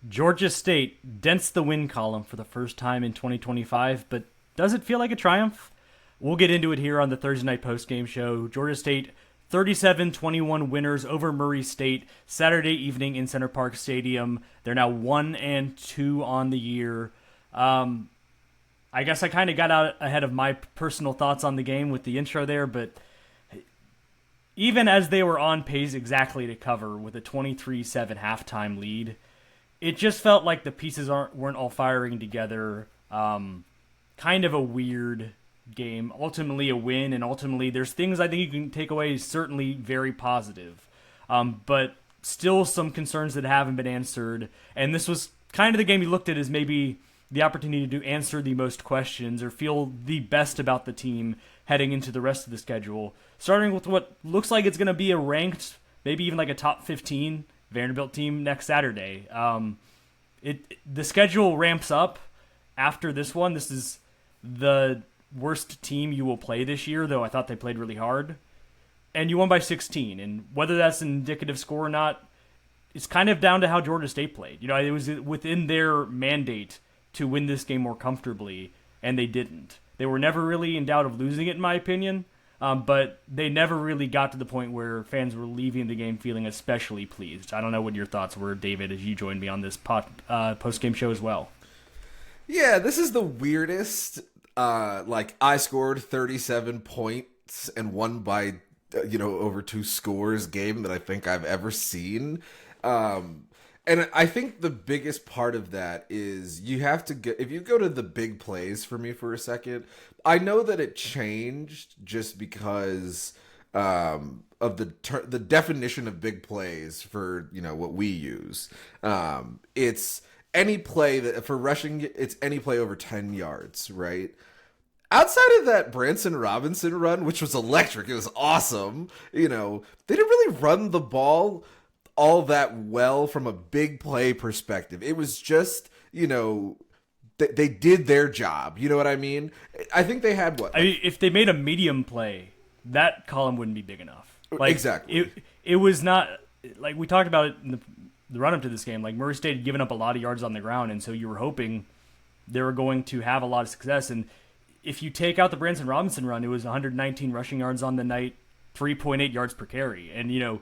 Georgia State dents the win column for the first time in 2025, but does it feel like a triumph? We'll get into it here on the Thursday Night Postgame Show. Georgia State 37-21 winners over Murray State Saturday evening in Center Park Stadium. They're now 1-2 on the year. I guess I kind of got out ahead of my personal thoughts on the game with the intro there, but even as they were on pace exactly to cover with a 23-7 halftime lead, it just felt like the pieces weren't all firing together. Kind of a weird game. Ultimately a win, and ultimately there's things I think you can take away certainly very positive. But still some concerns that haven't been answered. And this was kind of the game you looked at as maybe the opportunity to answer the most questions or feel the best about the team heading into the rest of the schedule. Starting with what looks like it's going to be a ranked, maybe even like a top 15 Vanderbilt team next Saturday. The schedule ramps up after this one. This is the worst team you will play this year, though I thought they played really hard. And you won by 16. And whether that's an indicative score or not, it's kind of down to how Georgia State played. You know, it was within their mandate to win this game more comfortably, and they didn't. They were never really in doubt of losing it, in my opinion, but they never really got to the point where fans were leaving the game feeling especially pleased. I don't know what your thoughts were, David, as you joined me on this post-game show as well. Yeah, this is the weirdest, I scored 37 points and won by, over 2 scores game that I think I've ever seen. And I think the biggest part of that is you have to get, if you go to the big plays for me for a second, I know that it changed just because of the definition of big plays for, what we use. It's any play that for rushing, it's any play over 10 yards, right? Outside of that Branson Robinson run, which was electric, it was awesome. They didn't really run the ball all that well from a big play perspective. It was just, they did their job. You know what I mean? I think they had what? If they made a medium play, that column wouldn't be big enough. Exactly. It was not, like we talked about it in the run-up to this game, like Murray State had given up a lot of yards on the ground, and so you were hoping they were going to have a lot of success. And if you take out the Branson Robinson run, it was 119 rushing yards on the night, 3.8 yards per carry. And,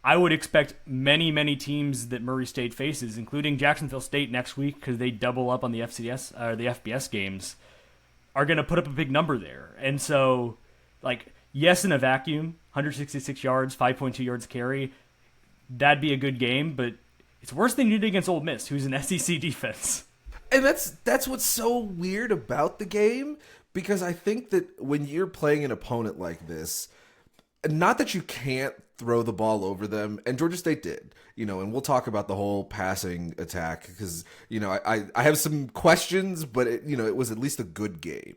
I would expect many, many teams that Murray State faces, including Jacksonville State next week, because they double up on the FCS or the FBS games, are going to put up a big number there. And so, yes, in a vacuum, 166 yards, 5.2 yards carry, that'd be a good game, but it's worse than you did against Ole Miss, who's an SEC defense. And that's what's so weird about the game, because I think that when you're playing an opponent like this, not that you can't throw the ball over them, and Georgia State did, and we'll talk about the whole passing attack because, I have some questions, but it was at least a good game.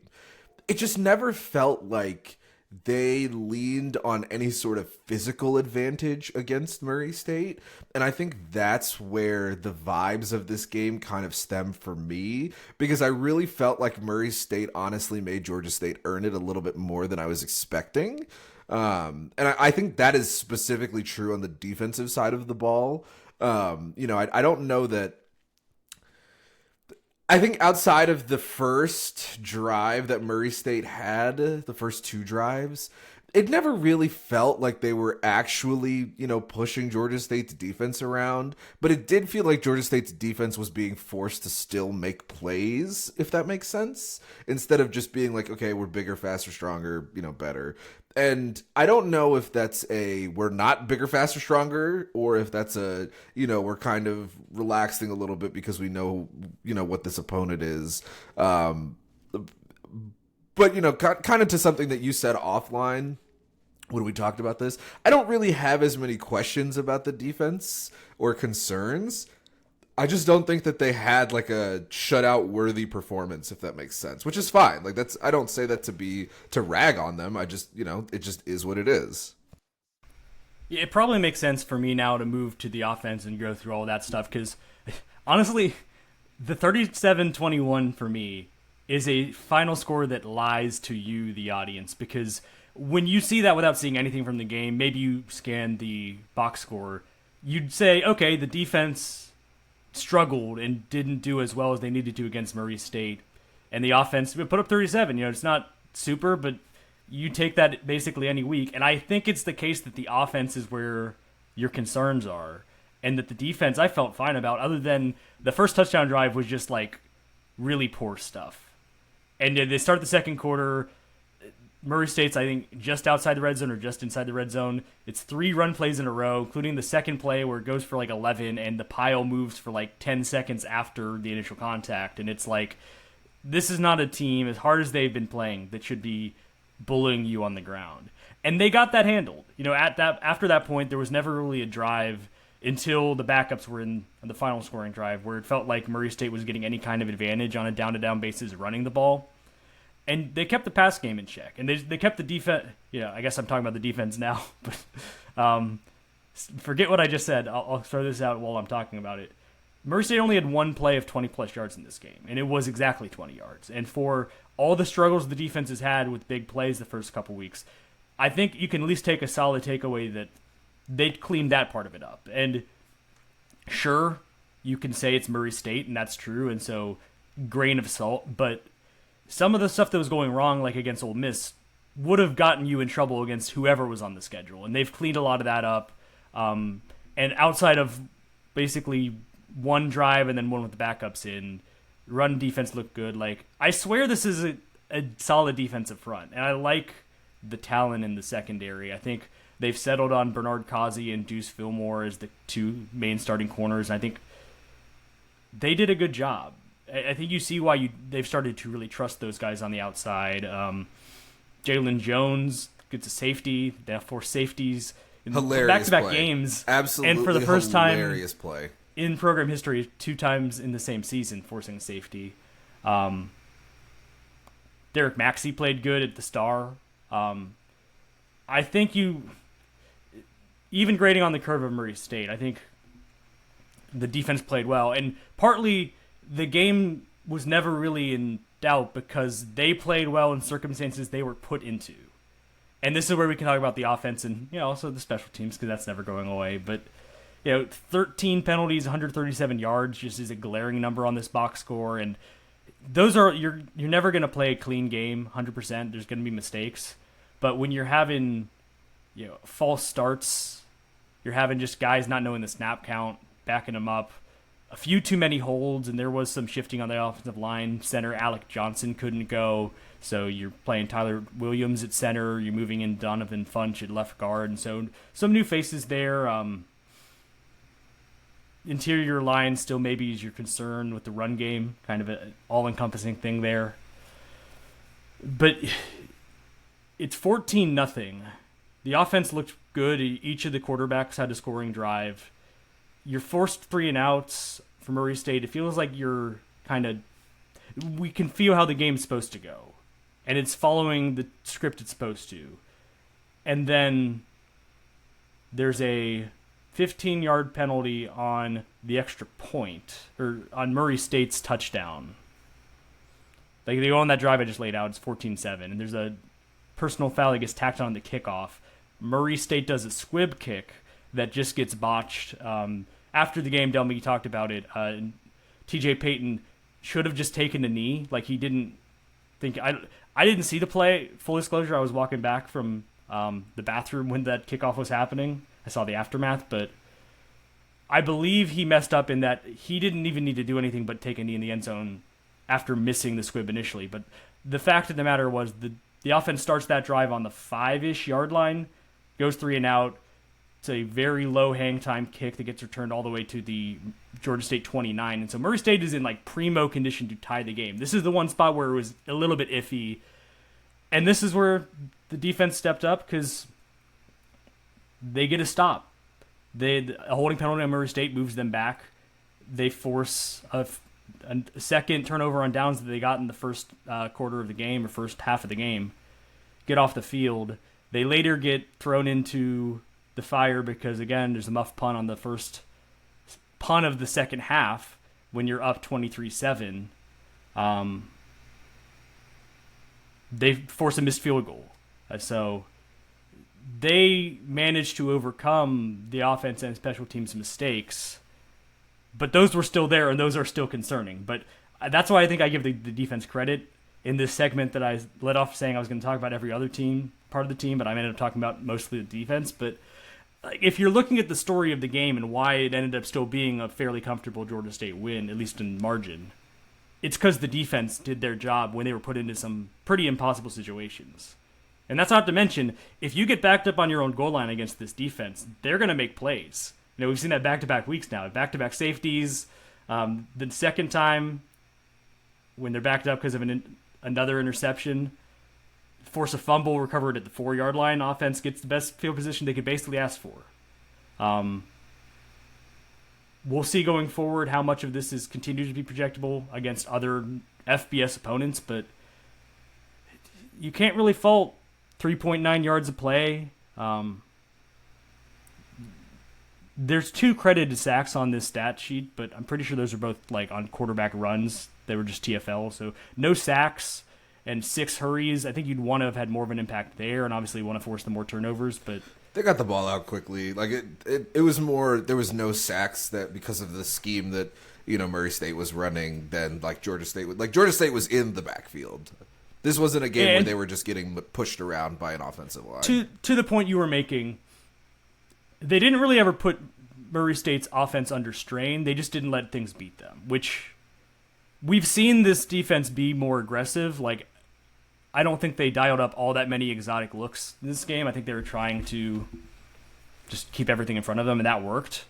It just never felt like they leaned on any sort of physical advantage against Murray State, and I think that's where the vibes of this game kind of stem for me, because I really felt like Murray State honestly made Georgia State earn it a little bit more than I was expecting. And I think that is specifically true on the defensive side of the ball. I don't know that. I think outside of the first drive that Murray State had, the first 2 drives, it never really felt like they were actually, pushing Georgia State's defense around. But it did feel like Georgia State's defense was being forced to still make plays, if that makes sense, instead of just being like, okay, we're bigger, faster, stronger, better. And I don't know if that's we're not bigger, faster, stronger, or if that's we're kind of relaxing a little bit because we know, what this opponent is. But, kind of to something that you said offline when we talked about this, I don't really have as many questions about the defense or concerns. I just don't think that they had like a shutout worthy performance, if that makes sense, which is fine. Like I don't say that to rag on them. I just, it just is what it is. Yeah, it probably makes sense for me now to move to the offense and go through all that stuff because honestly, the 37-21 for me is a final score that lies to you, the audience, because when you see that without seeing anything from the game, maybe you scan the box score, you'd say, okay, the defense struggled and didn't do as well as they needed to against Murray State. And the offense put up 37. It's not super, but you take that basically any week. And I think it's the case that the offense is where your concerns are, and that the defense I felt fine about, other than the first touchdown drive was just like really poor stuff. And they start the second quarter. Murray State's, I think, just outside the red zone or just inside the red zone. It's 3 run plays in a row, including the second play where it goes for like 11 and the pile moves for like 10 seconds after the initial contact. And it's like, this is not a team, as hard as they've been playing, that should be bullying you on the ground. And they got that handled. After that point, there was never really a drive until the backups were in the final scoring drive, where it felt like Murray State was getting any kind of advantage on a down-to-down basis running the ball. And they kept the pass game in check. And they kept the defense. I guess I'm talking about the defense now. But forget what I just said. I'll throw this out while I'm talking about it. Murray State only had one play of 20-plus yards in this game, and it was exactly 20 yards. And for all the struggles the defense has had with big plays the first couple weeks, I think you can at least take a solid takeaway that they cleaned that part of it up. And sure, you can say it's Murray State, and that's true, and so grain of salt, but some of the stuff that was going wrong, like against Ole Miss, would have gotten you in trouble against whoever was on the schedule, and they've cleaned a lot of that up. And outside of basically one drive and then one with the backups in, run defense looked good. Like, I swear this is a solid defensive front, and I like the talent in the secondary. I think they've settled on Bernard Causey and Deuce Fillmore as the 2 main starting corners, and I think they did a good job. I think you see why they've started to really trust those guys on the outside. Jalen Jones gets a safety. They have 4 safeties in back-to-back games. Absolutely, and for the first time hilarious play in program history, 2 times in the same season, forcing a safety. Derek Maxey played good at the star. I think even grading on the curve of Murray State, I think the defense played well. And partly the game was never really in doubt because they played well in circumstances they were put into. And this is where we can talk about the offense and also the special teams, because that's never going away. But 13 penalties, 137 yards just is a glaring number on this box score, and those are you're never going to play a clean game 100%. There's going to be mistakes. But when you're having false starts, you're having just guys not knowing the snap count, backing them up, a few too many holds, and there was some shifting on the offensive line. Center Alec Johnson couldn't go, so you're playing Tyler Williams at center. You're moving in Donovan Funch at left guard, and so some new faces there. Interior line still maybe is your concern with the run game, kind of an all-encompassing thing there. But it's 14-0. The offense looked good. Each of the quarterbacks had a scoring drive. You're forced 3 and outs for Murray State. It feels like you're we can feel how the game's supposed to go, and it's following the script it's supposed to. And then there's a 15-yard penalty on the extra point, or on Murray State's touchdown. Like, they go on that drive I just laid out, it's 14-7, and there's a personal foul that gets tacked on the kickoff. Murray State does a squib kick that just gets botched. After the game, Delmy talked about it. TJ Payton should have just taken a knee. Like, he didn't think... I didn't see the play. Full disclosure, I was walking back from the bathroom when that kickoff was happening. I saw the aftermath, but I believe he messed up in that he didn't even need to do anything but take a knee in the end zone after missing the squib initially. But the fact of the matter was the offense starts that drive on the 5-ish yard line, goes 3 and out. It's a very low hang time kick that gets returned all the way to the Georgia State 29. And so Murray State is in primo condition to tie the game. This is the one spot where it was a little bit iffy. And this is where the defense stepped up because they get a stop. A holding penalty on Murray State moves them back. They force a second turnover on downs that they got in the first quarter of the game, or first half of the game, get off the field. They later get thrown into the fire because, again, there's a muff punt on the first punt of the second half when you're up 23-7. They force a missed field goal. So they managed to overcome the offense and special teams mistakes But those were still there, and those are still concerning. But that's why I think I give the defense credit in this segment that I led off saying I was going to talk about every other part of the team, but I ended up talking about mostly the defense. But if you're looking at the story of the game and why it ended up still being a fairly comfortable Georgia State win, at least in margin, it's because the defense did their job when they were put into some pretty impossible situations. And that's not to mention, if you get backed up on your own goal line against this defense, they're going to make plays. We've seen that back-to-back weeks now. Back-to-back safeties. The second time, when they're backed up because of another interception, force a fumble recovered at the 4-yard line. Offense gets the best field position they could basically ask for. We'll see going forward how much of this is continued to be projectable against other FBS opponents, but you can't really fault 3.9 yards of play. There's 2 credited sacks on this stat sheet, but I'm pretty sure those are both on quarterback runs. They were just TFL, so no sacks and 6 hurries. I think you'd want to have had more of an impact there, and obviously want to force them more turnovers. But they got the ball out quickly. It was more. There was no sacks that because of the scheme that Murray State was running. Than Georgia State. Georgia State was in the backfield. This wasn't a game where they were just getting pushed around by an offensive line. To the point you were making, they didn't really ever put Murray State's offense under strain. They just didn't let things beat them, which we've seen this defense be more aggressive. I don't think they dialed up all that many exotic looks in this game. I think they were trying to just keep everything in front of them, and that worked.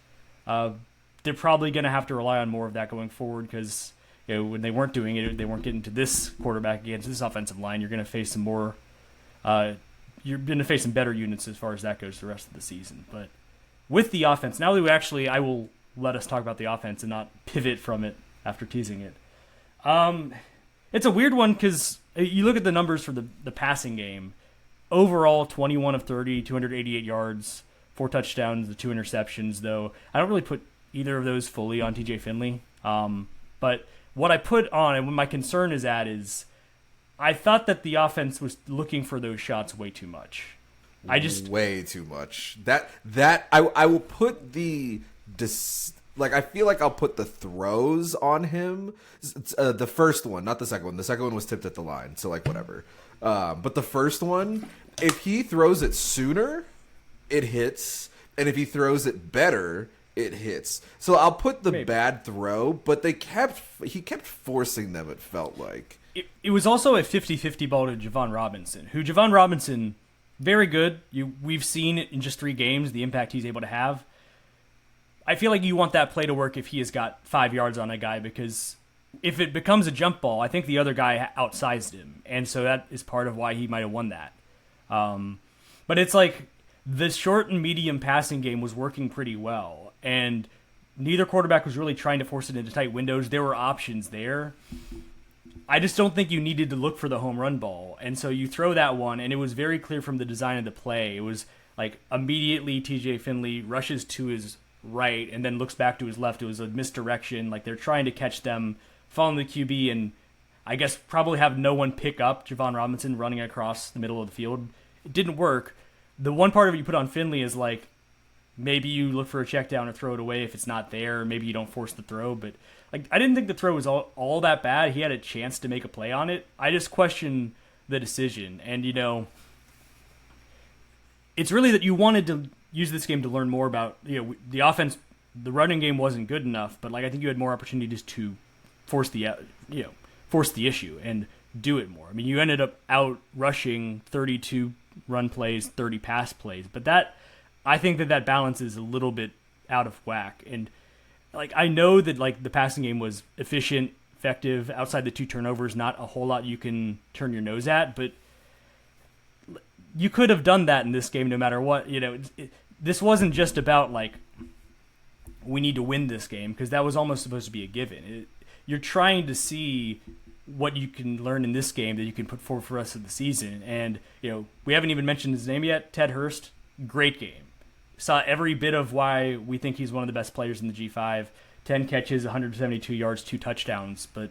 They're probably going to have to rely on more of that going forward because when they weren't doing it, they weren't getting to this quarterback against this offensive line. You're going to face some more. You're going to face some better units as far as that goes the rest of the season. But with the offense, now that I will let us talk about the offense and not pivot from it after teasing it. It's a weird one because you look at the numbers for the passing game. Overall, 21 of 30, 288 yards, 4 touchdowns, the 2 interceptions, though. I don't really put either of those fully on TJ Finley. But what I put on and what my concern is I thought that the offense was looking for those shots way too much. Way too much. I will put I feel like I'll put the throws on him. The first one, not the second one. The second one was tipped at the line, so whatever. But the first one, if he throws it sooner, it hits, and if he throws it better, it hits. So I'll put the bad throw, but he kept forcing them. It felt like it was also a 50-50 ball to Javon Robinson, very good. We've seen in just 3 games the impact he's able to have. I feel like you want that play to work if he has got 5 yards on a guy, because if it becomes a jump ball, I think the other guy outsized him, and so that is part of why he might have won that. But it's the short and medium passing game was working pretty well, and neither quarterback was really trying to force it into tight windows. There were options there. I just don't think you needed to look for the home run ball, and so you throw that one, and it was very clear from the design of the play. It was immediately TJ Finley rushes to his right and then looks back to his left. It was a misdirection. They're trying to catch them, following the QB, and I guess probably have no one pick up Javon Robinson running across the middle of the field. It didn't work. The one part of it you put on Finley is maybe you look for a check down or throw it away if it's not there. Maybe you don't force the throw, but I didn't think the throw was all that bad. He had a chance to make a play on it. I just question the decision, and it's really that you wanted to use this game to learn more about the offense. The running game wasn't good enough, but I think you had more opportunities to force the issue and do it more. I mean, you ended up out rushing 32 run plays, 30 pass plays, but I think that balance is a little bit out of whack. And I know that the passing game was efficient, effective. Outside the 2 turnovers, not a whole lot you can turn your nose at, but you could have done that in this game no matter what. This wasn't just about we need to win this game, because that was almost supposed to be a given. You're trying to see what you can learn in this game that you can put forward for the rest of the season. And we haven't even mentioned his name yet. Ted Hurst, great game. Saw every bit of why we think he's one of the best players in the G5. 10 catches, 172 yards, 2 touchdowns. But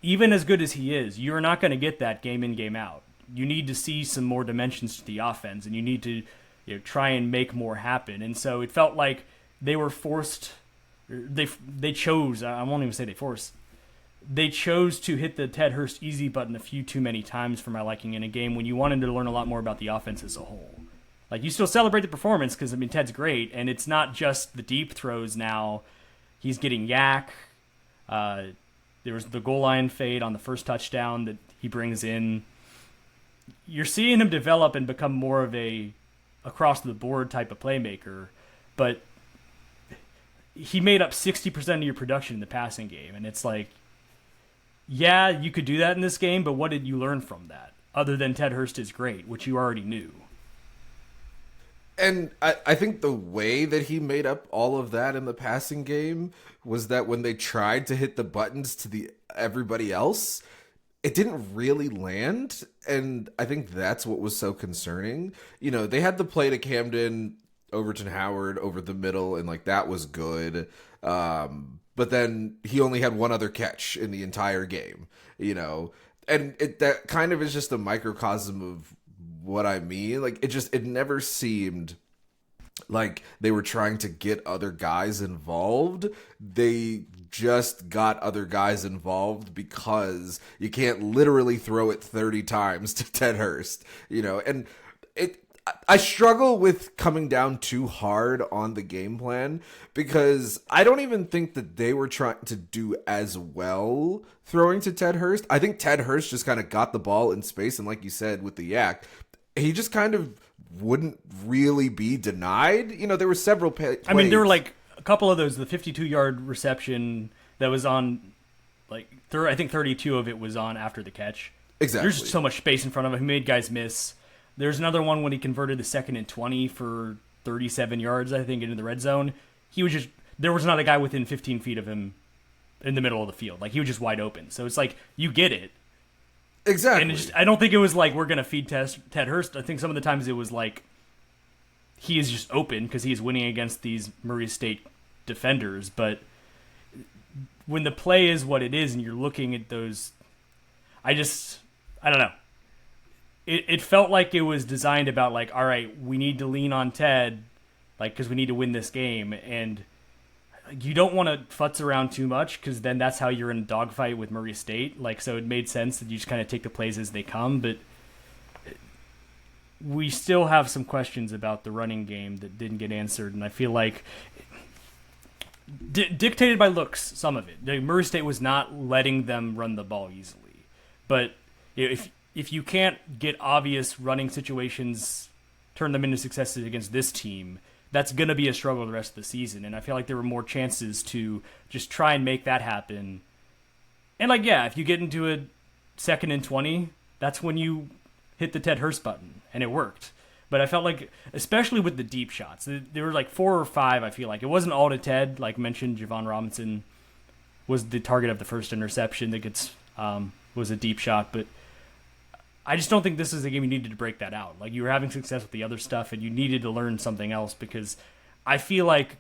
even as good as he is, you're not going to get that game in, game out. You need to see some more dimensions to the offense, and you need to try and make more happen. And so it felt like they were forced they chose, I won't even say they forced, they chose to hit the Ted Hurst easy button a few too many times for my liking in a game when you wanted to learn a lot more about the offense as a whole. Like, you still celebrate the performance because, I mean, Ted's great, and it's not just the deep throws now. He's getting yak. There was the goal line fade on the first touchdown that he brings in. You're seeing him develop and become more of a across-the-board type of playmaker, but he made up 60% of your production in the passing game, and it's like, yeah, you could do that in this game, but what did you learn from that? Other than Ted Hurst is great, which you already knew. And I think the way that he made up all of that in the passing game was that when they tried to hit the buttons to everybody else, it didn't really land. And I think that's what was so concerning. You know, they had the play to Camden, Overton Howard over the middle, and like that was good. But then he only had one other catch in the entire game, you know, and that kind of is just a microcosm of what I mean. Like, it never seemed like they were trying to get other guys involved. They just got other guys involved because you can't literally throw it 30 times to Ted Hurst, you know, and I struggle with coming down too hard on the game plan because I don't even think that they were trying to do as well throwing to Ted Hurst. I think Ted Hurst just kind of got the ball in space, and like you said with the yak, he just kind of wouldn't really be denied. You know, there were several plays. I mean, there were like a couple of those, the 52-yard reception that was on, like, I think 32 of it was on after the catch. Exactly. There's just so much space in front of him. He made guys miss. There's another one when he converted the 2nd and 20 for 37 yards, I think, into the red zone. There was not a guy within 15 feet of him in the middle of the field. Like, he was just wide open. So it's like, you get it. Exactly. And I don't think it was like, we're going to feed Ted Hurst. I think some of the times it was like, he is just open because he's winning against these Murray State defenders. But when the play is what it is and you're looking at those, I don't know. It felt like it was designed about like, all right, we need to lean on Ted, like, because we need to win this game. And you don't want to futz around too much because then that's how you're in a dogfight with Murray State. Like, so it made sense that you just kind of take the plays as they come. But we still have some questions about the running game that didn't get answered. And I feel like dictated by looks, some of it. Murray State was not letting them run the ball easily. But if you can't get obvious running situations, turn them into successes against this team, that's going to be a struggle the rest of the season. And I feel like there were more chances to just try and make that happen. And like, yeah, if you get into a 2nd and 20, that's when you hit the Ted Hurst button, and it worked. But I felt like, especially with the deep shots, there were like 4 or 5, I feel like. It wasn't all to Ted. Like mentioned, Javon Robinson was the target of the first interception that was a deep shot, but I just don't think this is a game you needed to break that out. Like, you were having success with the other stuff, and you needed to learn something else because I feel like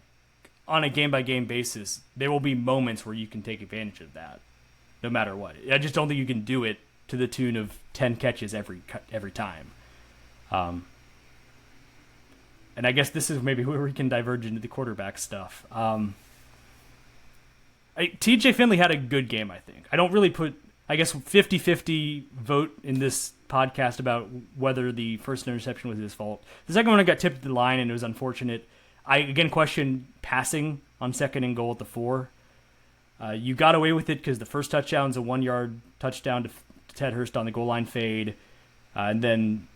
on a game-by-game basis, there will be moments where you can take advantage of that, no matter what. I just don't think you can do it to the tune of 10 catches every time. And I guess this is maybe where we can diverge into the quarterback stuff. TJ Finley had a good game, I think. I don't really put, I guess, 50-50 vote in this podcast about whether the first interception was his fault. The second one, I got tipped at the line, and it was unfortunate. I, again, question passing on 2nd and goal at the 4. You got away with it because the first touchdown's a 1-yard touchdown to Ted Hurst on the goal line fade. And then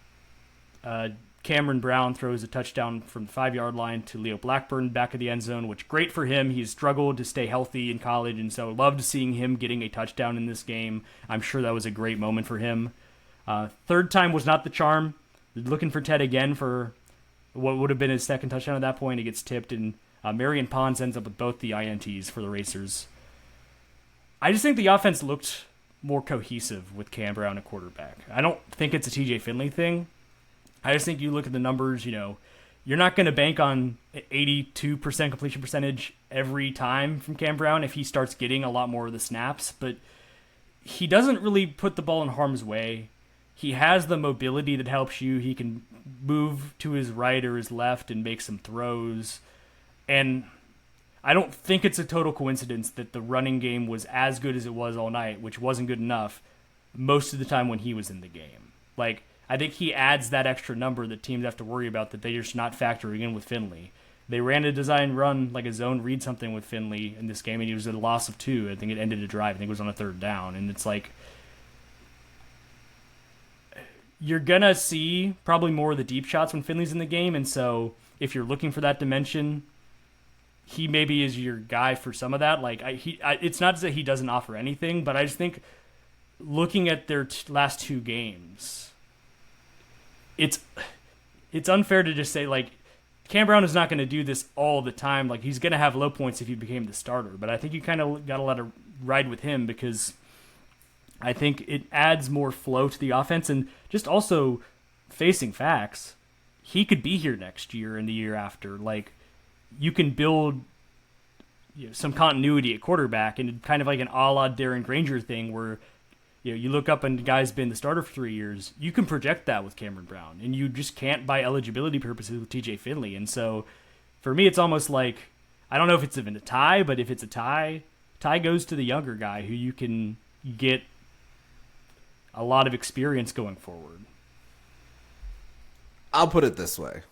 Cameron Brown throws a touchdown from the 5-yard line to Leo Blackburn back of the end zone, which great for him. He's struggled to stay healthy in college, and so loved seeing him getting a touchdown in this game. I'm sure that was a great moment for him. Third time was not the charm. Looking for Ted again for what would have been his second touchdown at that point. He gets tipped, and Marion Pons ends up with both the INTs for the Racers. I just think the offense looked more cohesive with Cam Brown at quarterback. I don't think it's a TJ Finley thing. I just think you look at the numbers, you're not going to bank on 82% completion percentage every time from Cam Brown if he starts getting a lot more of the snaps, but he doesn't really put the ball in harm's way. He has the mobility that helps you. He can move to his right or his left and make some throws. And I don't think it's a total coincidence that the running game was as good as it was all night, which wasn't good enough most of the time when he was in the game. Like, I think he adds that extra number that teams have to worry about that they're just not factoring in with Finley. They ran a design run, like a zone read something with Finley in this game, and he was at a loss of 2. I think it ended a drive. I think it was on a 3rd down. And it's like, you're going to see probably more of the deep shots when Finley's in the game. And so if you're looking for that dimension, he maybe is your guy for some of that. Like, it's not that he doesn't offer anything, but I just think looking at their last 2 games, it's unfair to just say, like, Cam Brown is not going to do this all the time. Like, he's going to have low points if he became the starter. But I think you kind of got to let it ride with him because I think it adds more flow to the offense. And just also facing facts, he could be here next year and the year after. Like, you can build some continuity at quarterback and kind of like an a la Darren Granger thing where you look up and the guy's been the starter for 3 years. You can project that with Cameron Brown, and you just can't by eligibility purposes with TJ Finley. And so, for me, it's almost like, I don't know if it's even a tie, but if it's a tie goes to the younger guy who you can get a lot of experience going forward. I'll put it this way.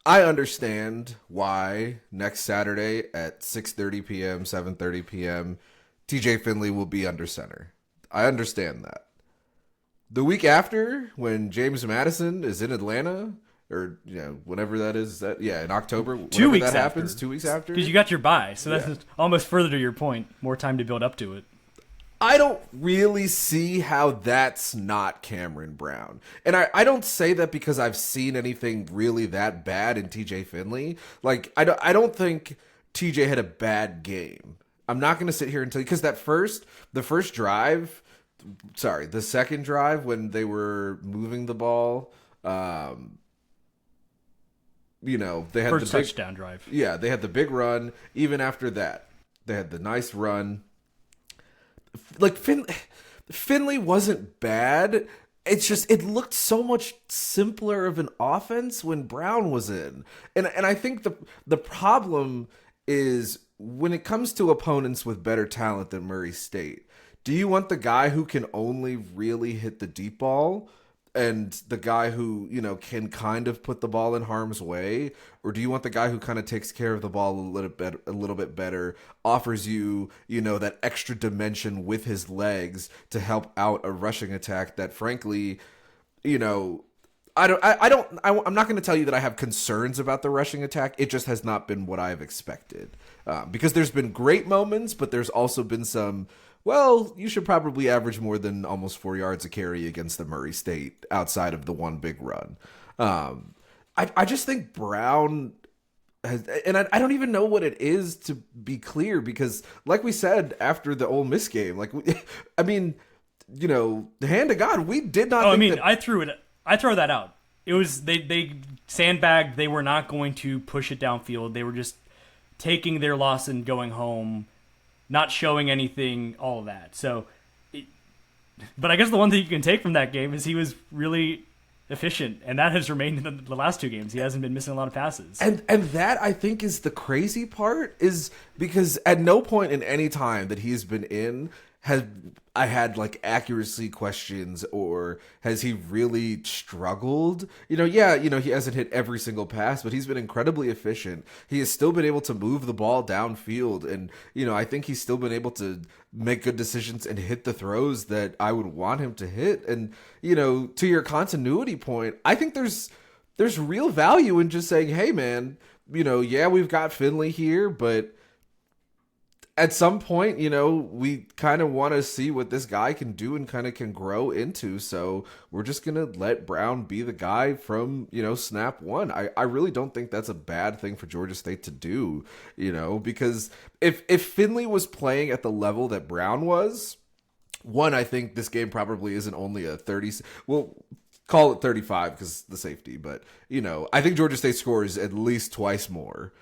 I understand why next Saturday at 6:30 p.m., 7:30 p.m., TJ Finley will be under center. I understand that. The week after, when James Madison is in Atlanta, or whenever that is, in October, 2 weeks that after. happens, 2 weeks after, because you got your bye, so that's almost further to your point. More time to build up to it. I don't really see how that's not Cameron Brown. And I don't say that because I've seen anything really that bad in TJ Finley. Like, I don't think TJ had a bad game. I'm not going to sit here and tell you, because the second drive when they were moving the ball, they had first the big touchdown drive. Yeah, they had the big run. Even after that, they had the nice run. Like, Finley wasn't bad. It's just, it looked so much simpler of an offense when Brown was in. And I think the problem is, when it comes to opponents with better talent than Murray State, do you want the guy who can only really hit the deep ball and the guy who, can kind of put the ball in harm's way? Or do you want the guy who kind of takes care of the ball a little bit better, offers you, that extra dimension with his legs to help out a rushing attack that, frankly, I'm not going to tell you that I have concerns about the rushing attack. It just has not been what I've expected. Because there's been great moments, but there's also been some, well, you should probably average more than almost 4 yards a carry against the Murray State outside of the one big run. I just think Brown has, and I don't even know what it is, to be clear, because like we said after the Ole Miss game, like, I mean, the hand of God, we did not. I throw that out. It was they sandbagged. They were not going to push it downfield. They were just taking their loss and going home, not showing anything, all of that. So, but I guess the one thing you can take from that game is he was really efficient, and that has remained in the last 2 games. He hasn't been missing a lot of passes. And that, I think, is the crazy part, is because at no point in any time that he's been in has I had like accuracy questions, or has he really struggled? He hasn't hit every single pass, but he's been incredibly efficient. He has still been able to move the ball downfield, and I think he's still been able to make good decisions and hit the throws that I would want him to hit. And to your continuity point, I think there's real value in just saying, hey man, we've got Finley here, but at some point, we kind of want to see what this guy can do and kind of can grow into. So we're just going to let Brown be the guy from, snap one. I really don't think that's a bad thing for Georgia State to do, because if Finley was playing at the level that Brown was, one, I think this game probably isn't only a 30. Well, call it 35 because the safety, but I think Georgia State scores at least twice more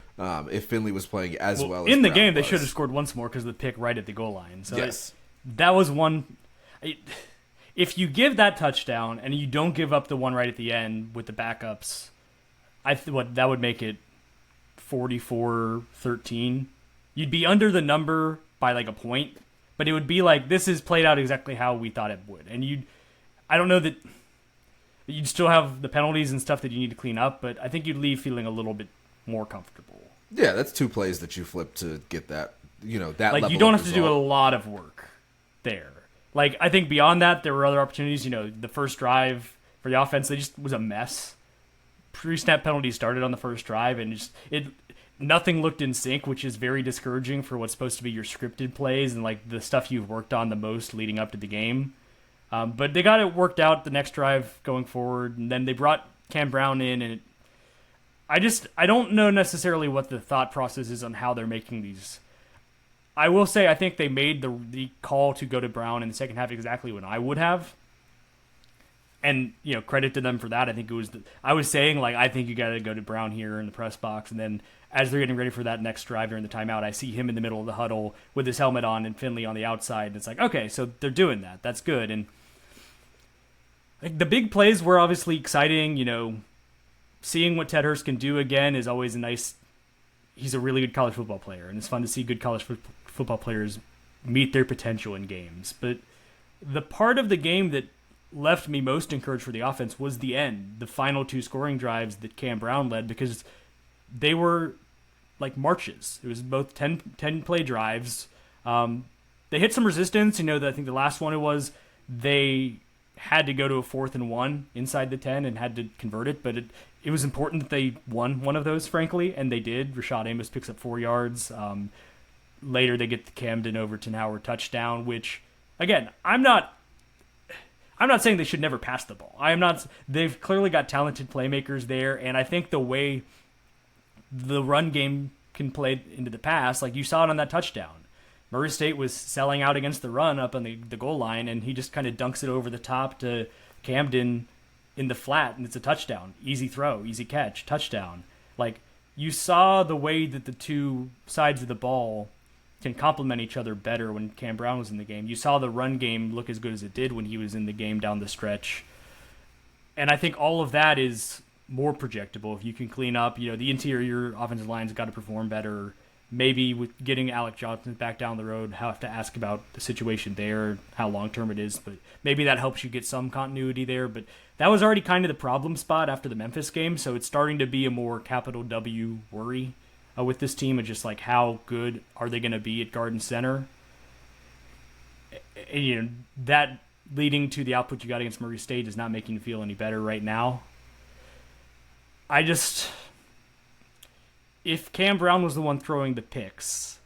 if Finley was playing as well as in the Brown game. was. They should have scored once more because of the pick right at the goal line. So yes, that was one. If you give that touchdown and you don't give up the one right at the end with the backups, that would make it 44-13. You'd be under the number by like a point, but it would be like this is played out exactly how we thought it would. And I don't know that you'd still have the penalties and stuff that you need to clean up, but I think you'd leave feeling a little bit more comfortable. Yeah, that's 2 plays that you flip to get that, that like level you don't of have to do a result. lot of work there. Like I think beyond that, there were other opportunities. The first drive for the offense, they just was a mess. Pre-snap penalties started on the first drive, and nothing looked in sync, which is very discouraging for what's supposed to be your scripted plays and like the stuff you've worked on the most leading up to the game. But they got it worked out the next drive going forward, and then they brought Cam Brown in, and I don't know necessarily what the thought process is on how they're making these. I will say I think they made the call to go to Brown in the second half exactly when I would have. And, credit to them for that. I think it was I was saying, like, I think you got to go to Brown here in the press box. And then as they're getting ready for that next drive during the timeout, I see him in the middle of the huddle with his helmet on and Finley on the outside. And it's like, okay, so they're doing that. That's good. And like, the big plays were obviously exciting. Seeing what THERSday can do again is always a nice. He's a really good college football player. And it's fun to see good college football players meet their potential in games. But the part of the game that left me most encouraged for the offense was the end, the final 2 scoring drives that Cam Brown led, because they were like marches. It was both 10 play drives. They hit some resistance. I think the last one they had to go to a 4th and 1 inside the 10 and had to convert it, but it was important that they won one of those, frankly, and they did. Rashad Amos picks up 4 yards. Later they get the Camden Overton Howard touchdown, which, again, I'm not saying they should never pass the ball. They've clearly got talented playmakers there, and I think the way the run game can play into the pass, like you saw it on that touchdown. Murray State was selling out against the run up on the goal line, and he just kind of dunks it over the top to Camden in the flat, and it's a touchdown. Easy throw, easy catch, touchdown. Like, you saw the way that the two sides of the ball can complement each other better when Cam Brown was in the game. You saw the run game look as good as it did when he was in the game down the stretch. And I think all of that is more projectable if you can clean up. The interior offensive line's got to perform better. Maybe with getting Alec Johnson back down the road, have to ask about the situation there, how long-term it is. But maybe that helps you get some continuity there. But that was already kind of the problem spot after the Memphis game, so it's starting to be a more capital W worry with this team, and just like how good are they going to be at Garden Center. And, that leading to the output you got against Murray State is not making you feel any better right now. If Cam Brown was the one throwing the picks,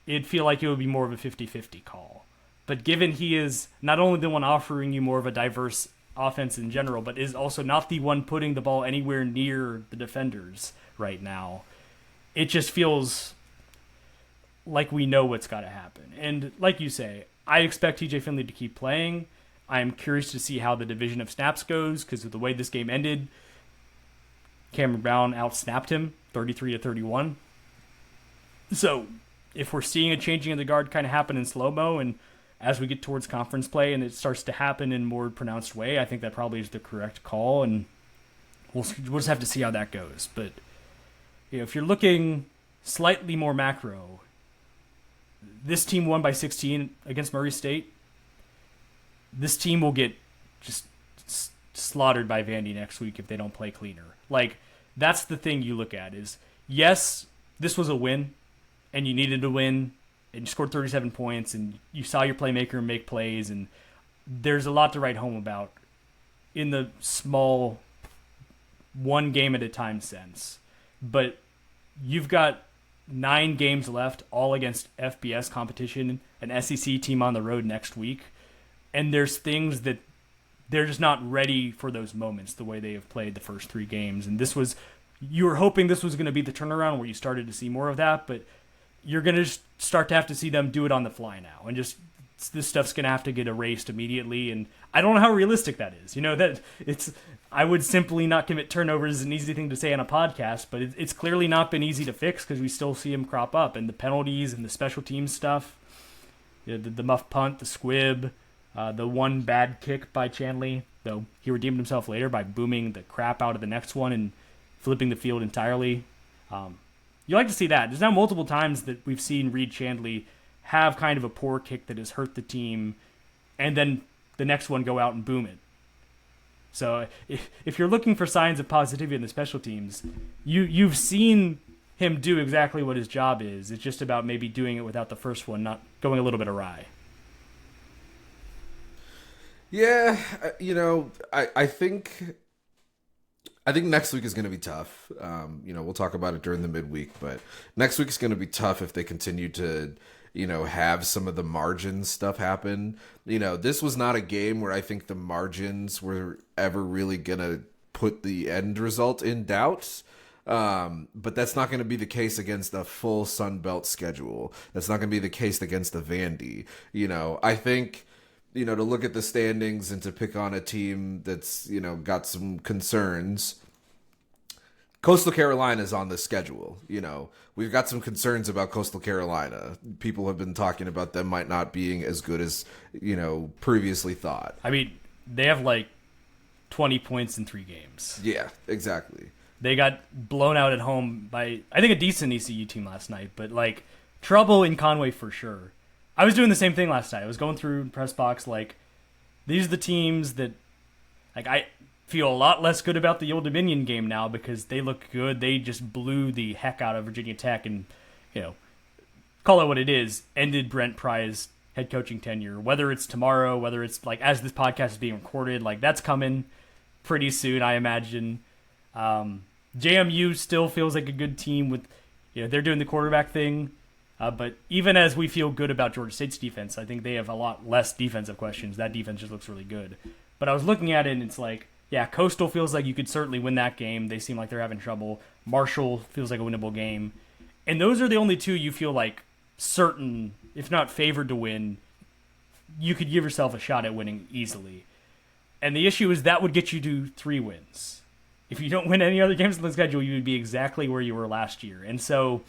it'd feel like it would be more of a 50-50 call. But given he is not only the one offering you more of a diverse offense in general, but is also not the one putting the ball anywhere near the defenders right now, it just feels like we know what's got to happen. And like you say, I expect TJ Finley to keep playing. I'm curious to see how the division of snaps goes, because of the way this game ended, Cameron Brown outsnapped him 33-31. So if we're seeing a changing of the guard kind of happen in slow-mo, and as we get towards conference play and it starts to happen in a more pronounced way, I think that probably is the correct call, and we'll just have to see how that goes. But if you're looking slightly more macro, this team won by 16 against Murray State. This team will get just slaughtered by Vandy next week if they don't play cleaner. Like, that's the thing you look at is, yes, this was a win, and you needed to win, and you scored 37 points, and you saw your playmaker make plays, and there's a lot to write home about in the small one game at a time sense. But you've got 9 games left, all against FBS competition, an SEC team on the road next week, and there's things that they're just not ready for those moments the way they have played the first 3 games. And you were hoping this was going to be the turnaround where you started to see more of that, but you're going to start to have to see them do it on the fly now. And just this stuff's going to have to get erased immediately. And I don't know how realistic that is. I would simply not commit turnovers is an easy thing to say on a podcast, but it's clearly not been easy to fix because we still see them crop up. And the penalties and the special teams stuff, the muff punt, the squib, the one bad kick by Chanley, though he redeemed himself later by booming the crap out of the next one and flipping the field entirely. You like to see that. There's now multiple times that we've seen Reed Chandley have kind of a poor kick that has hurt the team, and then the next one go out and boom it. So if you're looking for signs of positivity in the special teams, you've seen him do exactly what his job is. It's just about maybe doing it without the first one, not going a little bit awry. Yeah, I think next week is going to be tough. We'll talk about it during the midweek, but next week is going to be tough if they continue to, have some of the margin stuff happen. This was not a game where I think the margins were ever really going to put the end result in doubt. But that's not going to be the case against a full Sun Belt schedule. That's not going to be the case against the Vandy. I think, to look at the standings and to pick on a team that's, got some concerns. Coastal Carolina is on the schedule. We've got some concerns about Coastal Carolina. People have been talking about them might not being as good as, previously thought. I mean, they have like 20 points in 3 games. Yeah, exactly. They got blown out at home by, I think, a decent ECU team last night, but like trouble in Conway for sure. I was doing the same thing last night. I was going through press box like, these are the teams that, like, I feel a lot less good about the Old Dominion game now because they look good. They just blew the heck out of Virginia Tech and, call it what it is, ended Brent Pry's head coaching tenure. Whether it's tomorrow, whether it's like as this podcast is being recorded, like that's coming pretty soon, I imagine. JMU still feels like a good team with, they're doing the quarterback thing. But even as we feel good about Georgia State's defense, I think they have a lot less defensive questions. That defense just looks really good. But I was looking at it, and it's like, yeah, Coastal feels like you could certainly win that game. They seem like they're having trouble. Marshall feels like a winnable game. And those are the only two you feel like certain, if not favored to win, you could give yourself a shot at winning easily. And the issue is that would get you to 3 wins. If you don't win any other games on the schedule, you would be exactly where you were last year. And so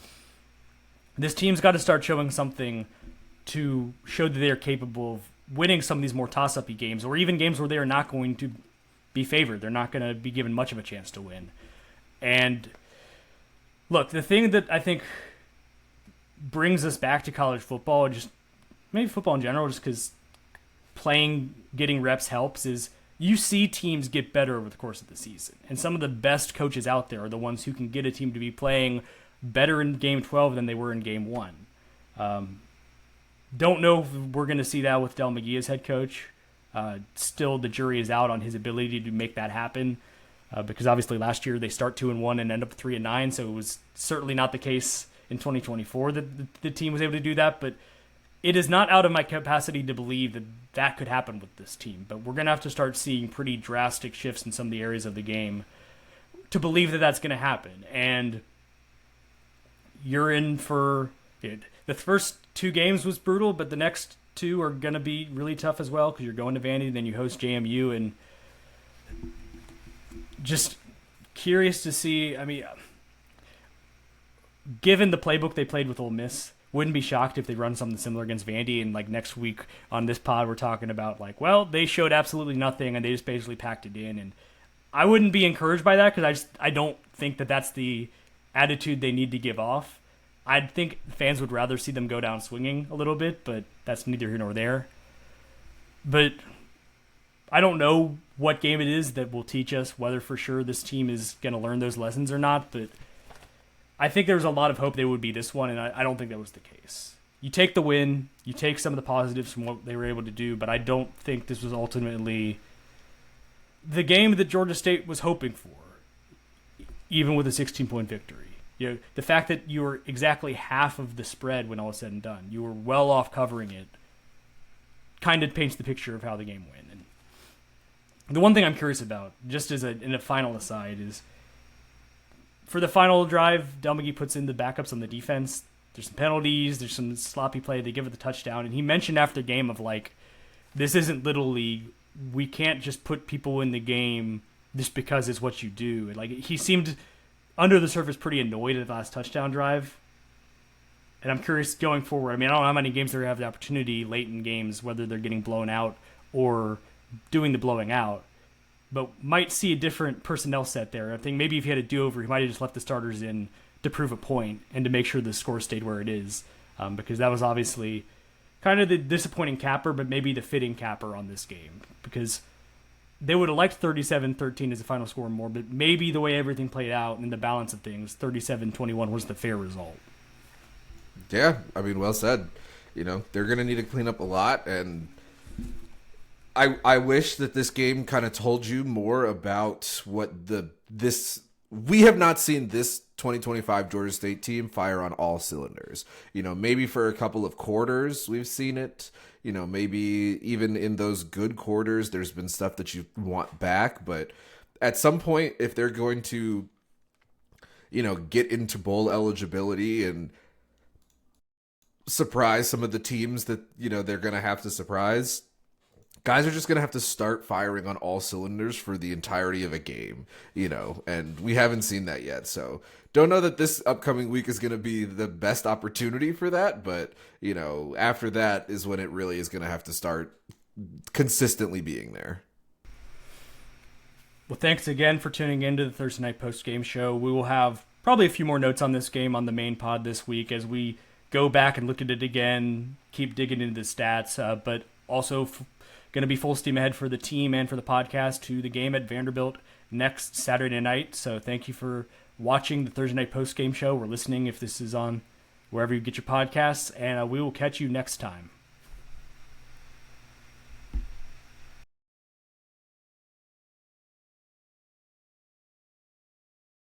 this team's got to start showing something to show that they're capable of winning some of these more toss-up-y games, or even games where they are not going to be favored. They're not going to be given much of a chance to win. And look, the thing that I think brings us back to college football, and just maybe football in general, just because getting reps helps, is you see teams get better over the course of the season. And some of the best coaches out there are the ones who can get a team to be playing better in Game 12 than they were in Game 1. Don't know if we're going to see that with Del McGee as head coach. Still, the jury is out on his ability to make that happen because obviously last year they start 2-1 and end up 3-9, so it was certainly not the case in 2024 that the team was able to do that. But it is not out of my capacity to believe that that could happen with this team. But we're going to have to start seeing pretty drastic shifts in some of the areas of the game to believe that that's going to happen. And you're in for it. The first 2 games was brutal, but the next 2 are going to be really tough as well because you're going to Vandy, then you host JMU, and just curious to see. I mean, given the playbook they played with Ole Miss, wouldn't be shocked if they run something similar against Vandy. And like next week on this pod, we're talking about like, well, they showed absolutely nothing and they just basically packed it in. And I wouldn't be encouraged by that because I don't think that that's the attitude they need to give off. I think fans would rather see them go down swinging a little bit, but that's neither here nor there. But I don't know what game it is that will teach us whether for sure this team is going to learn those lessons or not, but I think there's a lot of hope they would be this one, and I don't think that was the case. You take the win, you take some of the positives from what they were able to do, but I don't think this was ultimately the game that Georgia State was hoping for, even with a 16-point victory. The fact that you were exactly half of the spread when all was said and done, you were well off covering it, kind of paints the picture of how the game went. And the one thing I'm curious about, just as in a final aside, is for the final drive, Del McGee puts in the backups on the defense. There's some penalties, there's some sloppy play, they give it the touchdown, and he mentioned after the game of like, this isn't Little League, we can't just put people in the game just because it's what you do. And like, he seemed under the surface pretty annoyed at the last touchdown drive. And I'm curious going forward. I mean, I don't know how many games they have the opportunity late in games, whether they're getting blown out or doing the blowing out, but might see a different personnel set there. I think maybe if he had a do-over, he might have just left the starters in to prove a point and to make sure the score stayed where it is, because that was obviously kind of the disappointing capper, but maybe the fitting capper on this game, because they would have liked 37-13 as the final score more, but maybe the way everything played out and the balance of things, 37-21 was the fair result. Yeah, I mean, well said. They're going to need to clean up a lot, and I wish that this game kind of told you more about what we have not seen this 2025 Georgia State team fire on all cylinders. Maybe for a couple of quarters we've seen it. Maybe even in those good quarters, there's been stuff that you want back. But at some point, if they're going to, get into bowl eligibility and surprise some of the teams that, they're going to have to surprise, guys are just going to have to start firing on all cylinders for the entirety of a game, and we haven't seen that yet. So don't know that this upcoming week is going to be the best opportunity for that, but, after that is when it really is going to have to start consistently being there. Well, thanks again for tuning in to the Thursday Night Post-Game Show. We will have probably a few more notes on this game on the main pod this week as we go back and look at it again, keep digging into the stats, but also going to be full steam ahead for the team and for the podcast to the game at Vanderbilt next Saturday night. So thank you for watching the Thursday Night Post Game Show, or listening if this is on wherever you get your podcasts, and we will catch you next time.